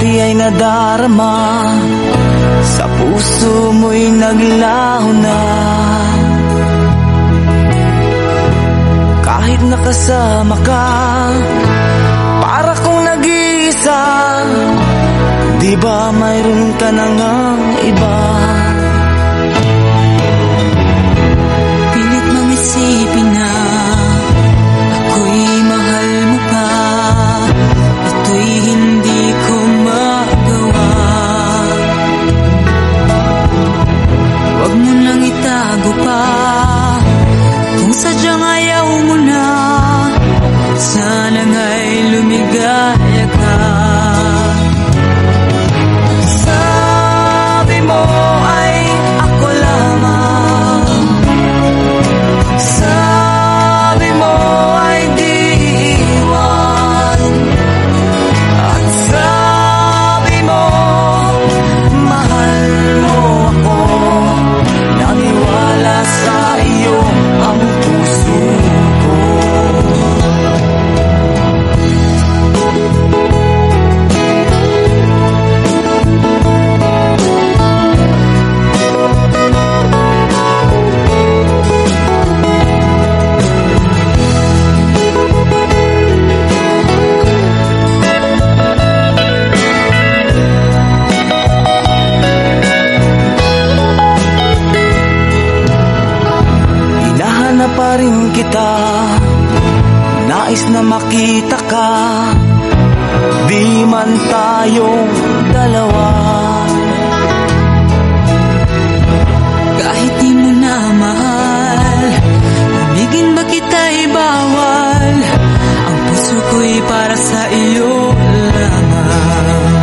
buhay ay nadarama, sa puso mo'y naglaho na. Kahit nakasama ka, para kong nag-iisa. Di ba mayroon ka na ngang iba? Pilit mong isipin na ako'y mahal mo pa. Ito'y hindi ko magawa. Huwag mo nang itago pa kung sadyang ayaw mo na. Sana nga'y lumigaya ka. Sabi mo ay ako lamang, sabi mo ay di iwan, at sabi mo mahal mo ako. Naniwala sa iyo ang puso ko. Hinahanap pa rin kita, nais na makita ka, di man tayong dalawa. Kahit di mo na mahal, ibigin ba kita'y bawal? Ang puso ko'y para sa iyo lamang.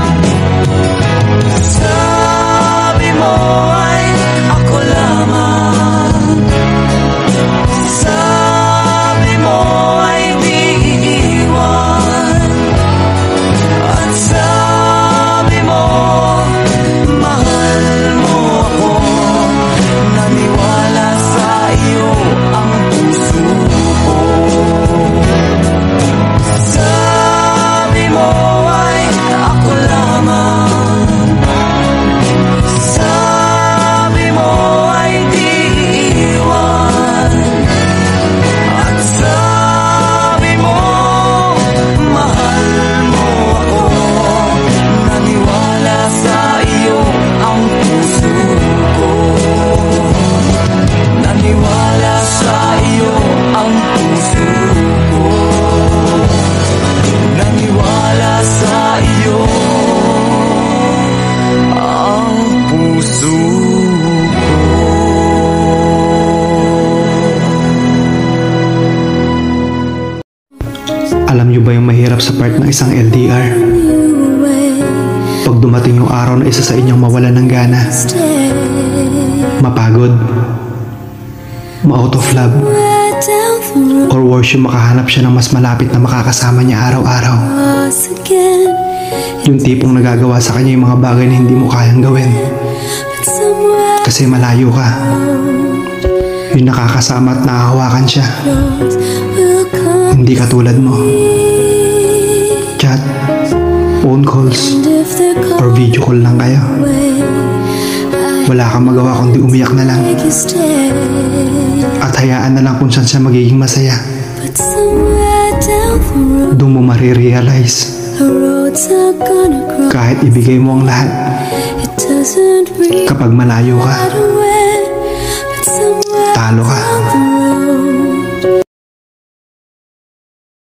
Sabi mo ay ako lamang, sabi mo ay di iiwan, at sabi mo mahal mo ako. Naniwala sa iyo ang puso ko. Sabi mo ay ako lamang, sabi mo ay di iwan, at sabi mo mahal mo ako. Naniwala sa iyo ang puso ko. Naniwala sa iyo ang puso ko. Naniwala sa iyo ang puso ko. Alam niyo ba yung mahirap sa part ng isang LDR? Pag dumating yung araw na isa sa inyong mawalan ng gana, mapagod, ma-out of love, or worse yung makahanap siya ng mas malapit na makakasama niya araw-araw. Yung tipong nagagawa sa kanya yung mga bagay na hindi mo kayang gawin kasi malayo ka. Yung nakakasama at nakahawakan siya, hindi katulad mo. Chat, phone calls, or video call lang kayo. Wala kang magawa kundi umiyak na lang at hayaan na lang kung saan siya magiging masaya. Doon mo marirealize, kahit ibigay mo ang lahat, kapag malayo ka, talo ka.